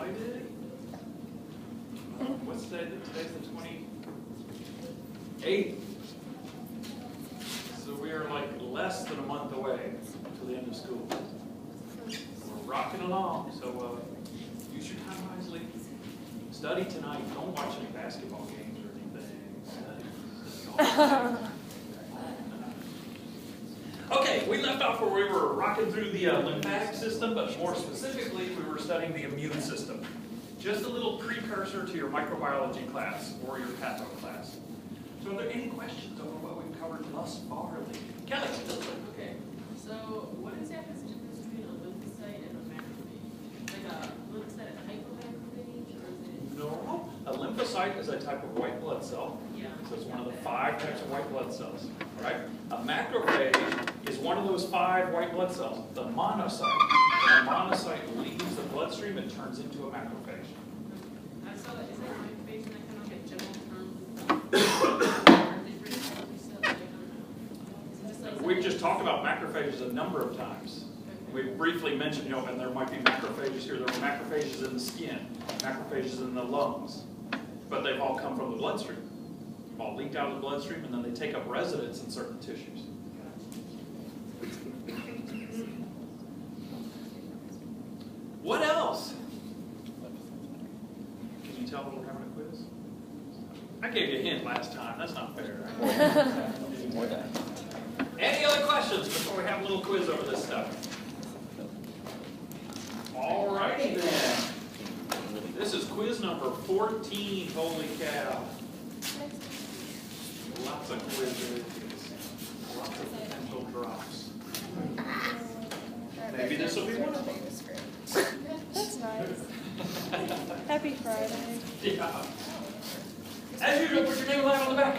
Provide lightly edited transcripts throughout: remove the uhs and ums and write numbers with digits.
excited? What's today? Today's the 28th. So we are like less than a month away to the end of school. We're rocking along. So use your time wisely. Study tonight. Don't watch any basketball games or anything. Okay, we left off where we were rocking through the lymphatic system, but more specifically, we were studying the immune system. Just a little precursor to your microbiology class or your patho class. So are there any questions over what we've covered thus far? Kelly? Okay, so what is the opposite difference between a lymphocyte and a macrophage? Like a lymphocyte, a type of macrophage, or is it? No. A lymphocyte is a type of white blood cell. Yeah. So it's one of the 5 types of white blood cells. Right? A macrophage is one of those 5 white blood cells, the monocyte. When the monocyte leaves the bloodstream, it turns into a macrophage. I saw that. Is that macrophage and that kind of like a general term? We've just talked about macrophages a number of times. We briefly mentioned, and there might be macrophages here. There were macrophages in the skin, macrophages in the lungs, but they've all come from the bloodstream. They've all leaked out of the bloodstream, and then they take up residence in certain tissues. What else? Can you tell that we're having a quiz? I gave you a hint last time. That's not fair. Any other questions before we have a little quiz over this stuff? All righty then. This is quiz number 14. Holy cow. Lots of quizzes. Lots of potential drops. Maybe this will be one of them. That's nice. Happy Friday. Yeah. As usual, put your name and line on the back.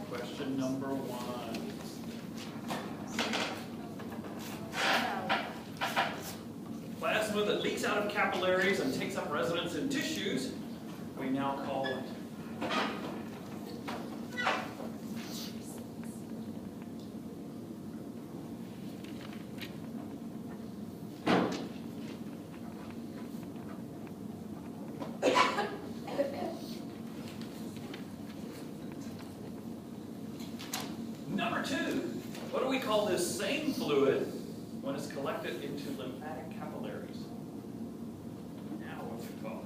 Question number 1. Plasma that leaks out of capillaries and takes up residence in tissues, we now call it. Number 2, what do we call this same fluid when it's collected into lymphatic capillaries? Now what's it called?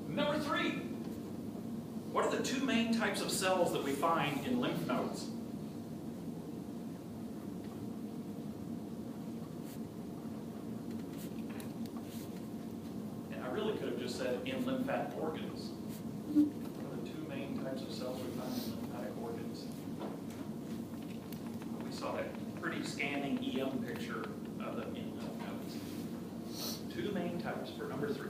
Number 3. What are the 2 main types of cells that we find in lymph nodes? And I really could have just said in lymphatic organs. What are the 2 main types of cells we find in lymphatic organs? We saw that pretty scanning EM picture of them in lymph nodes. 2 main types for number 3.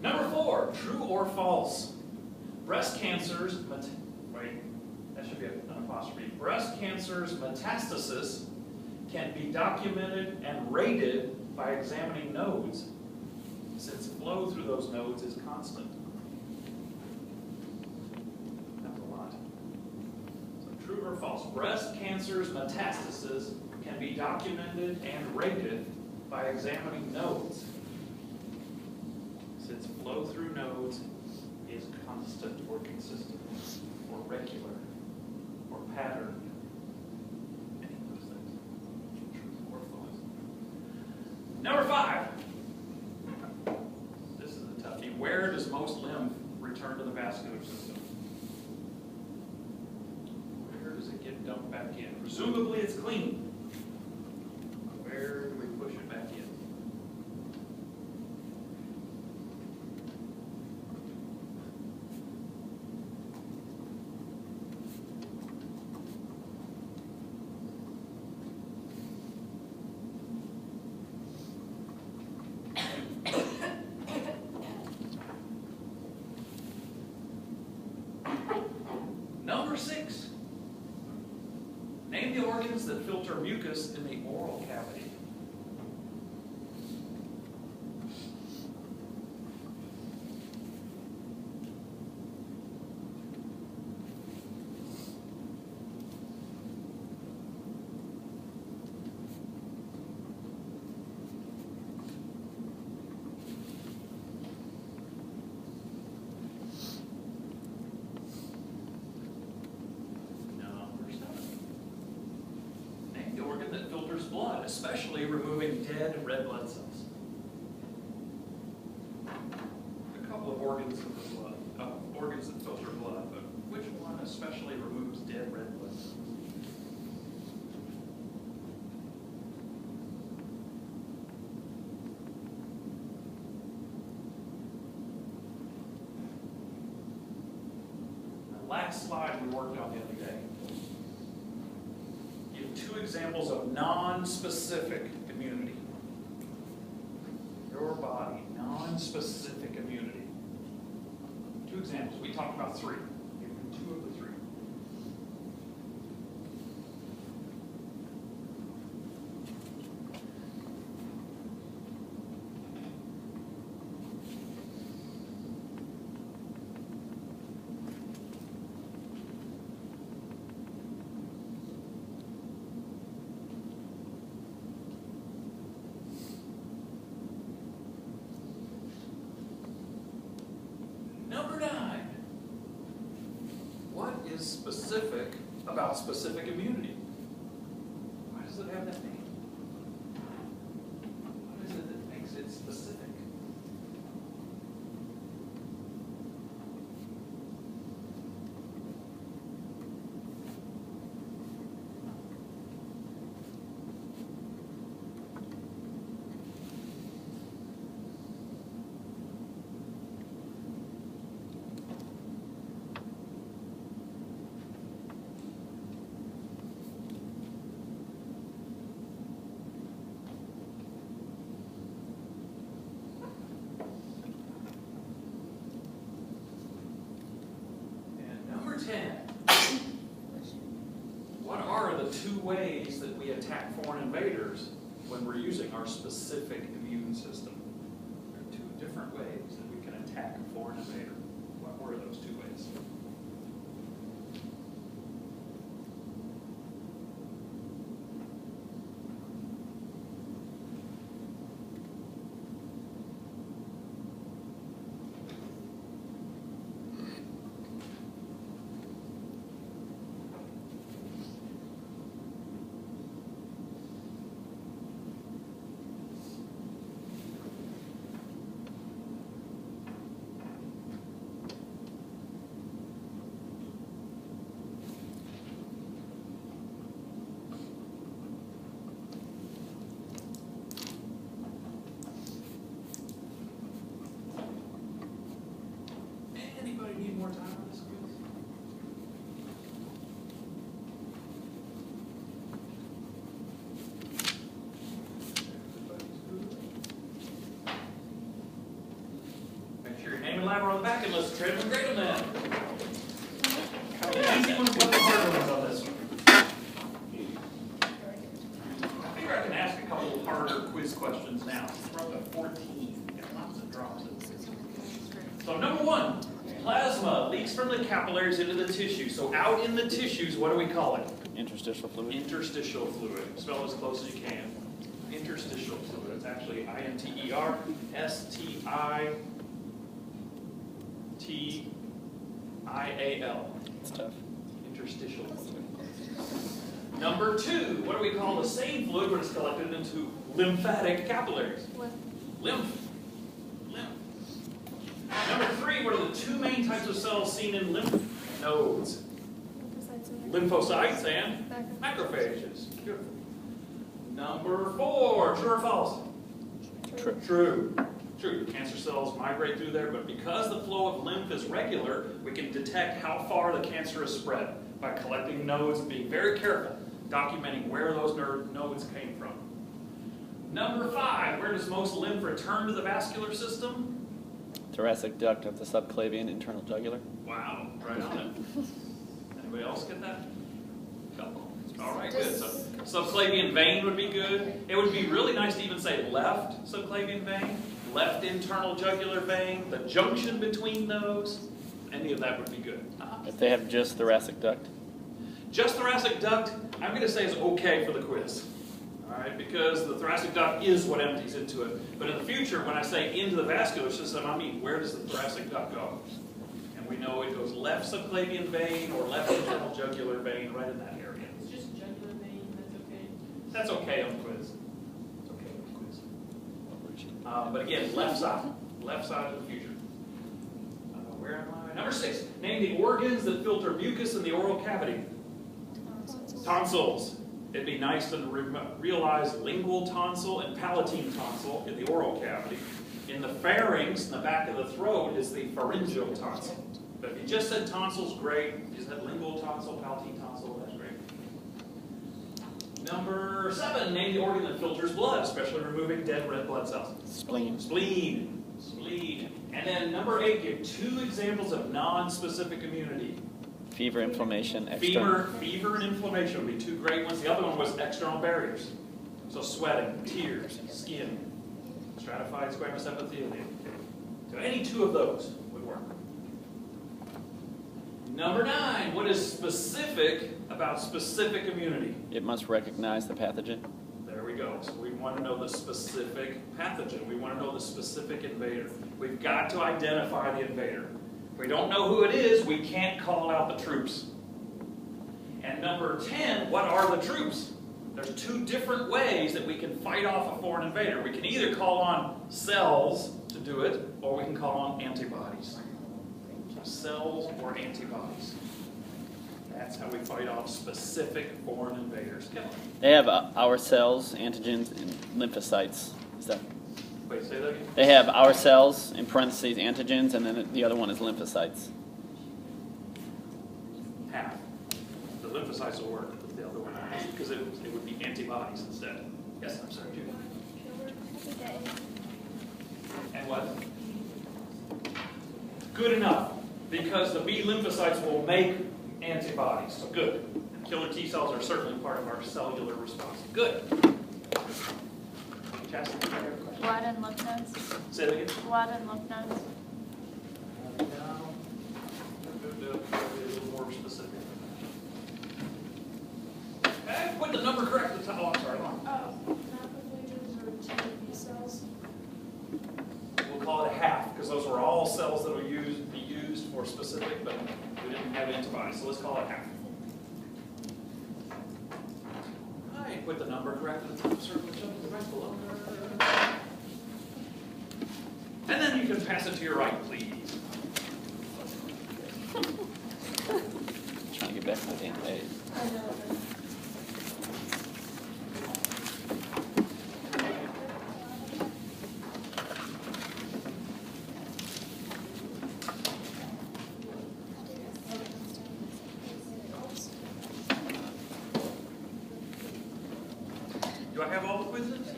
Number 4, true or false? Breast cancers, that should be an apostrophe. Breast cancers metastasis can be documented and rated by examining nodes, since flow through those nodes is constant. That's a lot. So true or false? Breast cancers metastasis can be documented and rated by examining nodes, since flow through nodes is constant or consistent or regular or patterned. Any of those things. True or false. Number 5. This is a toughie. Where does most lymph return to the vascular system? Where does it get dumped back in? Presumably it's clean. Where do we push it back in? Number 6. Name the organs that filter mucus in the oral cavity. That filters blood, especially removing dead red blood cells. A couple of organs of the blood, organs that filter blood, but which one especially removes dead red blood cells? The last slide we worked on the other day. Two examples of non-specific immunity. Your body, non-specific immunity. Two examples. We talked about three. Give me two of the three. Number 9. What is specific about specific immunity? Why does it have that name? What is it that makes it specific? Number 10. What are the two ways that we attack foreign invaders when we're using our specific immune system? There are two different ways that we can attack a foreign invader. What were those two ways? Anybody need more time on this quiz? Make sure your name and ladder on the back and let's trade them and grade them then. Easy ones, what the harder ones on this one? I figure I can ask a couple of harder quiz questions now. We're up to 14. Got lots of drops. So number 1. Plasma leaks from the capillaries into the tissue. So out in the tissues, what do we call it? Interstitial fluid. Interstitial fluid. Spell as close as you can. Interstitial fluid. It's actually I-N-T-E-R-S-T-I-T-I-A-L. It's tough. Interstitial fluid. Number 2. What do we call the same fluid when it's collected into lymphatic capillaries? Lymph. Number 3, what are the two main types of cells seen in lymph nodes? Lymphocytes and macrophages. Beautiful. Number 4, true or false? True. True. Cancer cells migrate through there, but because the flow of lymph is regular, we can detect how far the cancer is spread by collecting nodes and being very careful, documenting where those nodes came from. Number 5, where does most lymph return to the vascular system? Thoracic duct of the subclavian internal jugular. Wow, right on it. Anybody else get that? Couple. All right, good. So subclavian vein would be good. It would be really nice to even say left subclavian vein, left internal jugular vein, the junction between those. Any of that would be good. If they have just thoracic duct. Just thoracic duct, I'm going to say is okay for the quiz. All right, because the thoracic duct is what empties into it. But in the future, when I say into the vascular system, I mean where does the thoracic duct go? And we know it goes left subclavian vein or left internal jugular vein, right in that area. It's just jugular vein, that's okay. That's okay on the quiz. It's okay on the quiz. But again, left side of the future. Where am I? Number 6, name the organs that filter mucus in the oral cavity. Tonsils. It'd be nice to realize lingual tonsil and palatine tonsil in the oral cavity. In the pharynx, in the back of the throat, is the pharyngeal tonsil. But if you just said tonsils, great. If you said lingual tonsil, palatine tonsil, that's great. Number 7, name the organ that filters blood, especially removing dead red blood cells. Spleen. Spleen. Spleen. And then number 8, give 2 examples of non-specific immunity. Fever, inflammation, external. Fever and inflammation would be 2 great ones. The other one was external barriers. So sweating, tears, skin, stratified squamous epithelium. So any 2 of those would work. Number 9, what is specific about specific immunity? It must recognize the pathogen. There we go. So we want to know the specific pathogen. We want to know the specific invader. We've got to identify the invader. If we don't know who it is, we can't call out the troops. And number 10, what are the troops? There's 2 different ways that we can fight off a foreign invader. We can either call on cells to do it, or we can call on antibodies. So cells or antibodies. That's how we fight off specific foreign invaders. They have our cells, antigens, and lymphocytes. Is that? Wait, say that again? They have our cells, in parentheses, antigens, and then the other one is lymphocytes. Half. The lymphocytes will work, but the other one won't, because it would be antibodies instead. Yes, I'm sorry, Judy. And what? Good enough, because the B lymphocytes will make antibodies. So good. Killer T cells are certainly part of our cellular response. Good. Chastity, you have a question? Blood and lymph nodes. Say that again. Blood and lymph nodes. A little more specific. Okay, put the number correct at the top. Oh, I'm sorry. Macrophages or T cells. We'll call it a half, because those are all cells that will be used for specific, but we didn't have antibodies, so let's call it half. All right, put the number correct at the top, circle, jump to the right below. And then you can pass it to your right, please. Trying to get back to the damn page. I know. Do I have all the quizzes?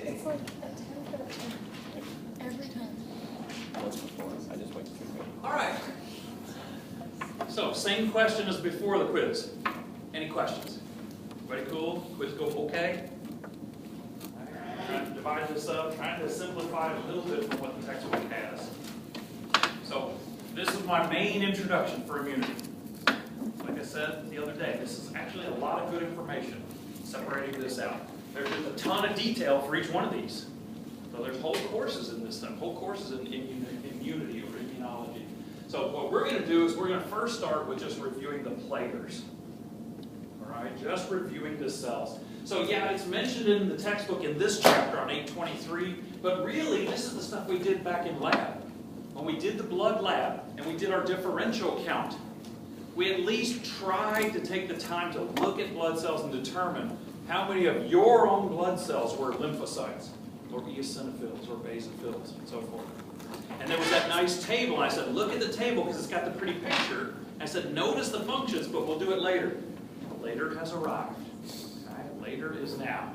It's like a 10 for a 10. Every time. That's before. I just waited through. All right. So, same question as before the quiz. Any questions? Everybody cool? Quiz go okay? Trying to divide this up, trying to simplify it a little bit from what the textbook has. So, this is my main introduction for immunity. Like I said the other day, this is actually a lot of good information, separating this out. There's just a ton of detail for each one of these. So there's whole courses in this stuff, whole courses in immunity or immunology. So what we're going to do is we're going to first start with just reviewing the players. All right, just reviewing the cells. So yeah, it's mentioned in the textbook in this chapter on 823, but really this is the stuff we did back in lab. When we did the blood lab and we did our differential count, we at least tried to take the time to look at blood cells and determine how many of your own blood cells were lymphocytes, or eosinophils, or basophils, and so forth. And there was that nice table, and I said, look at the table because it's got the pretty picture. I said, notice the functions, but we'll do it later. Later has arrived. Okay? Later is now.